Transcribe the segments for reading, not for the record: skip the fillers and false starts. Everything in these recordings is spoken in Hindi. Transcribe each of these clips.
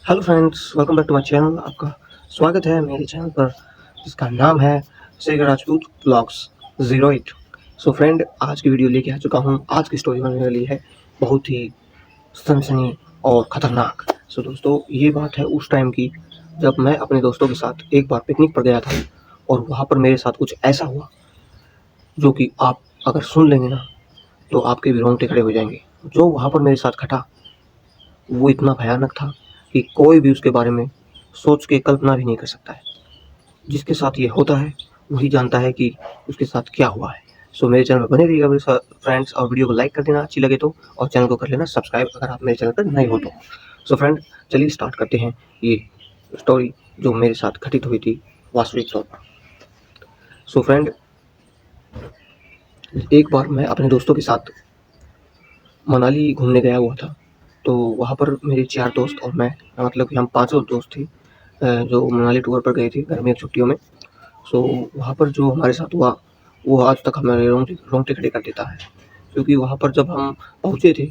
Hello friends, welcome back to my channel. आपका स्वागत है मेरे चैनल पर जिसका नाम है Sagar Rajput blogs 08। So friend, आज की वीडियो लेके आ चुका हूँ। आज की स्टोरी बनने वाली है बहुत ही सनसनी और ख़तरनाक। सो दोस्तों, ये बात है उस टाइम की जब मैं अपने दोस्तों के साथ एक बार पिकनिक पर गया था और वहाँ पर मेरे साथ कुछ ऐसा हुआ जो कि आप अगर सुन लेंगे ना तो आपके भी रोंगटे खड़े हो जाएंगे। जो वहाँ पर मेरे साथ घटा वो इतना भयानक था कि कोई भी उसके बारे में सोच के कल्पना भी नहीं कर सकता है। जिसके साथ ये होता है वही जानता है कि उसके साथ क्या हुआ है। सो मेरे चैनल पर बने रहिएगा मेरे साथ फ्रेंड्स, और वीडियो को लाइक कर देना अच्छी लगे तो, और चैनल को कर लेना सब्सक्राइब अगर आप मेरे चैनल पर नए हो तो। सो फ्रेंड, चलिए स्टार्ट करते हैं ये स्टोरी जो मेरे साथ घटित हुई थी वास्तविक तौर पर। सो फ्रेंड, एक बार मैं अपने दोस्तों के साथ मनाली घूमने गया हुआ था। तो वहाँ पर मेरे 4 दोस्त और मैं, मतलब कि हम पाँचों दोस्त थे जो मनाली टूर पर गए थे गर्मियों की छुट्टियों में। सो वहाँ पर जो हमारे साथ हुआ वो आज तक हमारे रोंगटे रोंगटे खड़े कर देता है। क्योंकि वहाँ पर जब हम पहुँचे थे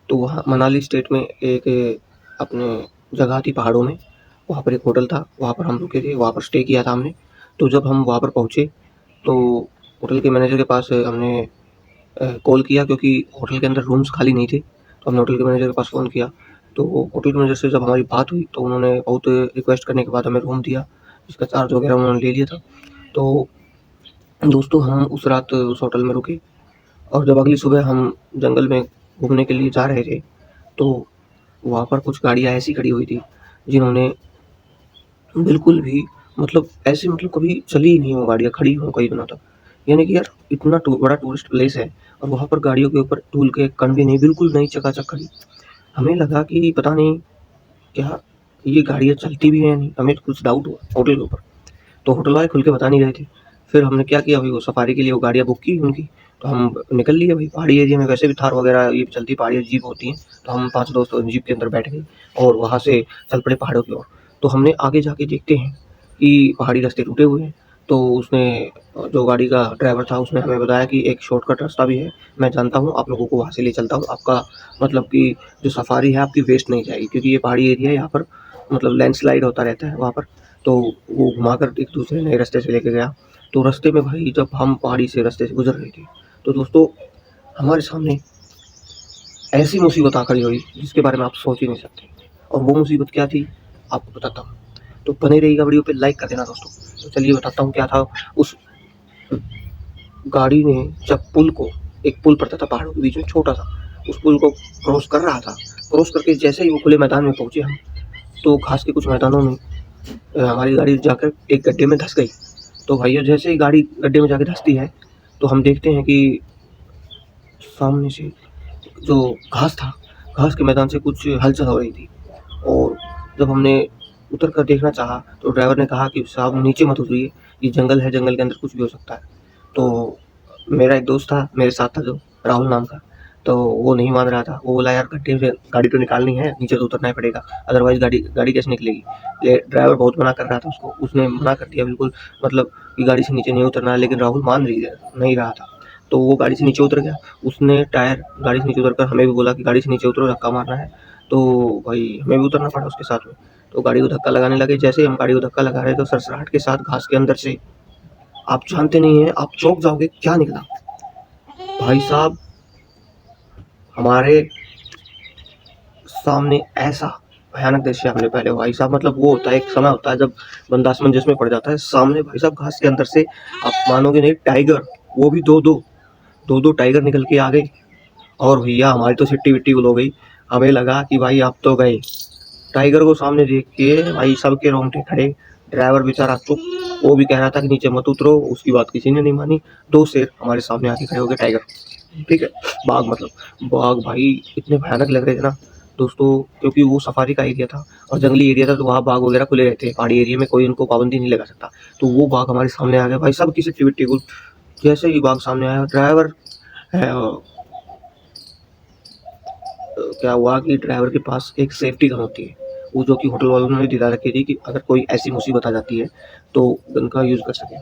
तो वहाँ मनाली स्टेट में एक अपने जगह थी पहाड़ों में। वहाँ पर एक होटल था, वहाँ पर हम रुके थे, वहाँ पर स्टे किया था हमने। तो जब हम वहाँ पर पहुँचे तो होटल के मैनेजर के पास हमने कॉल किया, क्योंकि होटल के अंदर रूम्स खाली नहीं थे। तो हमने होटल के मैनेजर के पास फ़ोन किया। तो होटल के मैनेजर से जब हमारी बात हुई तो उन्होंने बहुत रिक्वेस्ट करने के बाद हमें रूम दिया, जिसका चार्ज वगैरह उन्होंने ले लिया था। तो दोस्तों, हम उस रात उस होटल में रुके और जब अगली सुबह हम जंगल में घूमने के लिए जा रहे थे तो वहाँ पर कुछ गाड़ियाँ ऐसी खड़ी हुई थी जिन्होंने बिल्कुल भी, मतलब ऐसे, मतलब कभी चली ही नहीं वो गाड़ियाँ, खड़ी हों कई दिनों तक। यानी कि यार, इतना बड़ा टूरिस्ट प्लेस है और वहाँ पर गाड़ियों के ऊपर धूल के कण भी नहीं, बिल्कुल नहीं, चकाचक खड़ी। हमें लगा कि पता नहीं क्या ये गाड़ियाँ चलती भी हैं या नहीं, हमें कुछ डाउट हुआ होटल के ऊपर। तो होटल वाले खुल के बता नहीं रहे थे। फिर हमने क्या किया भाई, वो सफारी के लिए वो गाड़ियाँ बुक की उनकी। तो हम निकल लिए भाई, पहाड़ी एरिया में वैसे भी थार वगैरह ये चलती, पहाड़ी जीप होती हैं। तो हम 5 दोस्त जीप के अंदर बैठ गए और वहाँ से चल पड़े पहाड़ों की ओर। तो हमने आगे जाके देखते हैं कि पहाड़ी रास्ते टूटे हुए हैं। तो उसने, जो गाड़ी का ड्राइवर था, उसने हमें बताया कि एक शॉर्टकट रास्ता भी है, मैं जानता हूँ, आप लोगों को वहाँ से ले चलता हूँ। आपका मतलब कि जो सफारी है आपकी वेस्ट नहीं जाएगी, क्योंकि ये पहाड़ी एरिया है, यहाँ पर मतलब लैंडस्लाइड होता रहता है वहाँ पर। तो वो घुमाकर एक दूसरे नए रास्ते से लेके गया। तो रास्ते में भाई जब हम पहाड़ी से रास्ते से गुजर रहे थे तो दोस्तों, हमारे सामने ऐसी मुसीबत आ खड़ी हुई जिसके बारे में आप सोच ही नहीं सकते। और वो मुसीबत क्या थी आपको बताता हूँ। तो बने रहिएगा, वीडियो पे लाइक कर देना दोस्तों। तो चलिए बताता हूँ क्या था। उस गाड़ी ने जब पुल को, एक पुल पड़ता था पहाड़ों के बीच में छोटा सा, उस पुल को क्रॉस कर रहा था। क्रॉस करके जैसे ही वो खुले मैदान में पहुंचे हम, तो घास के कुछ मैदानों में हमारी गाड़ी जाकर एक गड्ढे में धंस गई। तो भैया जैसे ही गाड़ी गड्ढे में जाके धंसती है तो हम देखते हैं कि सामने से जो घास था, घास के मैदान से कुछ हलचल हो रही थी। और जब हमने उतर कर देखना चाहा तो ड्राइवर ने कहा कि साहब नीचे मत उतरिए, ये जंगल है, जंगल के अंदर कुछ भी हो सकता है। तो मेरा एक दोस्त था मेरे साथ था, जो राहुल नाम का, तो वो नहीं मान रहा था। वो बोला यार, गड्ढे से गाड़ी तो निकालनी है, नीचे तो उतरना ही पड़ेगा, अदरवाइज गाड़ी गाड़ी कैसे निकलेगी। ये ड्राइवर बहुत मना कर रहा था उसको, उसने मना कर दिया बिल्कुल, मतलब कि गाड़ी से नीचे नहीं उतरना है। लेकिन राहुल मान नहीं रहा था। तो वो गाड़ी से नीचे उतर गया। उसने टायर गाड़ी से नीचे उतर कर हमें भी बोला कि गाड़ी से नीचे उतरो, धक्का मारना है। तो भाई हमें भी उतरना पड़ा उसके साथ में। तो गाड़ी को धक्का लगाने लगे। जैसे ही हम गाड़ी को धक्का लगा रहे तो सरसराहट के साथ घास के अंदर से, आप जानते नहीं हैं, आप चौंक जाओगे, क्या निकला भाई साहब हमारे सामने। ऐसा भयानक दृश्य हमने पहले, भाई साहब, मतलब वो होता है, एक समय होता है जब बंदा असमंजस में पड़ जाता है। सामने भाई साहब घास के अंदर से, आप मानोगे नहीं, टाइगर, वो भी दो दो टाइगर निकल के आ गए। और भैया हमारी तो सिट्टी विट्टी गुल हो गई। हमें लगा कि भाई आप तो गए। टाइगर को सामने देख के भाई सबके रोंगटे खड़े। ड्राइवर बेचारा चुप, वो भी कह रहा था कि नीचे मत उतरो, उसकी बात किसी ने नहीं मानी। 2 शेर हमारे सामने आके खड़े हो गए, टाइगर, ठीक है, बाघ, मतलब बाघ भाई इतने भयानक लग रहे थे ना दोस्तों, क्योंकि वो सफारी का एरिया था और जंगली एरिया था, तो वहाँ बाघ वगैरह खुले रहते हैं, पहाड़ी एरिया में कोई उनको पाबंदी नहीं लगा सकता। तो वो बाघ हमारे सामने आ गया भाई, सब की सिट्टी विट्टी गुल। जैसे ही बाघ सामने आया, ड्राइवर है, क्या हुआ कि ड्राइवर के पास एक सेफ्टी गन होती है, वो जो कि होटल वालों ने दिला रखी थी कि अगर कोई ऐसी मुसीबत आ जाती है तो गन का यूज़ कर सके।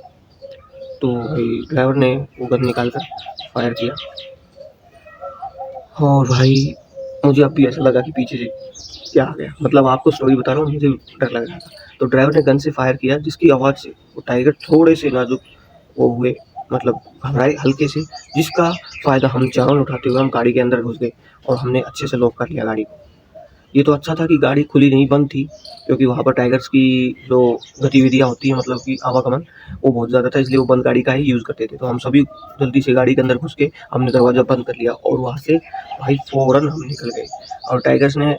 तो भाई ड्राइवर ने वो गन निकाल कर फायर किया। और भाई मुझे अब भी ऐसा लगा कि पीछे से क्या आ गया, मतलब आपको स्टोरी बता रहा हूँ, मुझे डर लग रहा था। तो ड्राइवर ने गन से फायर किया, जिसकी आवाज़ से वो टाइगर थोड़े से नाजुक वो हुए, मतलब घबराए हल्के से, जिसका फ़ायदा हम चारों ने उठाते हुए हम गाड़ी के अंदर घुस गए और हमने अच्छे से लॉक कर लिया गाड़ी को। ये तो अच्छा था कि गाड़ी खुली नहीं, बंद थी, क्योंकि वहाँ पर टाइगर्स की जो गतिविधियाँ होती हैं, मतलब कि आवागमन, वो बहुत ज़्यादा था, इसलिए वो बंद गाड़ी का ही यूज़ करते थे। तो हम सभी जल्दी से गाड़ी के अंदर घुस के हमने दरवाज़ा बंद कर लिया और वहाँ से भाई फ़ौरन हम निकल गए। और टाइगर्स ने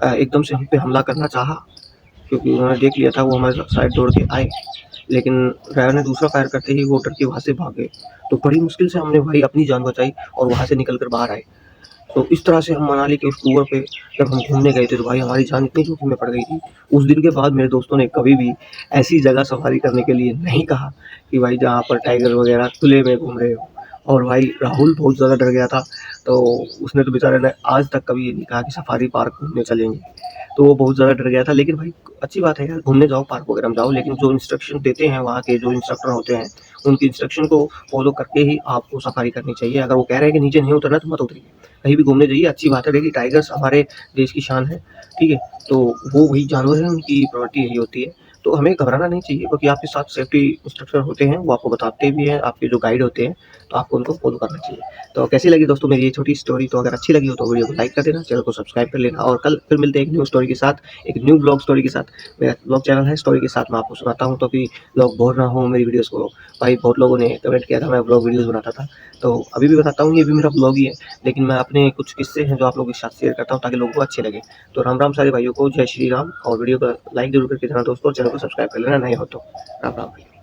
एकदम से हम पे हमला करना चाहा, क्योंकि उन्होंने देख लिया था, वो हमारे साइड दौड़ के आए, लेकिन ड्राइवर ने दूसरा फायर करते ही वो डर के वहाँ से भाग गए। तो बड़ी मुश्किल से हमने भाई अपनी जान बचाई और वहाँ से निकल कर बाहर आए। तो इस तरह से हम मनाली के उस टूर पे जब हम घूमने गए थे, तो भाई हमारी जान इतनी जोखिम में पड़ गई थी। उस दिन के बाद मेरे दोस्तों ने कभी भी ऐसी जगह सफारी करने के लिए नहीं कहा कि भाई जहाँ पर टाइगर वगैरह खुले में घूम रहे हो। और भाई राहुल बहुत ज़्यादा डर गया था, तो उसने तो बेचारे ने आज तक कभी ये नहीं कहा कि सफारी पार्क घूमने चलेंगे। तो वो बहुत ज़्यादा डर गया था। लेकिन भाई अच्छी बात है यार, घूमने जाओ, पार्क वगैरह में जाओ, लेकिन जो इंस्ट्रक्शन देते हैं वहाँ के जो इंस्ट्रक्टर होते हैं, उनकी इंस्ट्रक्शन को फॉलो करके ही आपको सफारी करनी चाहिए। अगर वो कह रहे हैं कि नीचे नहीं उतरना, तो मत उतरिए, कहीं भी घूमने जाइए। अच्छी बात है, देखिए टाइगर्स हमारे देश की शान है, ठीक है? तो वो वही जानवर हैं, उनकी प्रॉपर्टी यही होती है। तो हमें घबराना नहीं चाहिए, क्योंकि आपके साथ सेफ्टी इंस्ट्रक्टर होते हैं, वो आपको बताते भी हैं, आपके जो गाइड होते हैं, तो आपको उनको फॉलो करना चाहिए। तो कैसी लगी दोस्तों मेरी ये छोटी स्टोरी? तो अगर अच्छी लगी हो तो वीडियो को लाइक कर देना, चैनल को सब्सक्राइब कर लेना, और कल फिर मिलते हैं एक न्यू स्टोरी के साथ, एक न्यू ब्लॉग स्टोरी के साथ। मेरा ब्लॉग चैनल है स्टोरी के साथ, मैं आपको सुनाता हूँ, तो कि लोग बोर ना हो मेरी वीडियोज़ को। भाई बहुत लोगों ने कमेंट किया था मैं ब्लॉग वीडियोज़ बनाता था, तो अभी भी बताता हूँ, ये भी मेरा ब्लॉग ही है, लेकिन मैं अपने कुछ किस्से हैं जो आप लोगों के साथ शेयर करता हूँ, ताकि लोगों को अच्छे लगे। तो राम राम सारे भाइयों को, जय श्री राम, और वीडियो को लाइक जरूर करके देना दोस्तों, और चैनल को सब्सक्राइब कर लेना नए हो तो। राम राम भाई।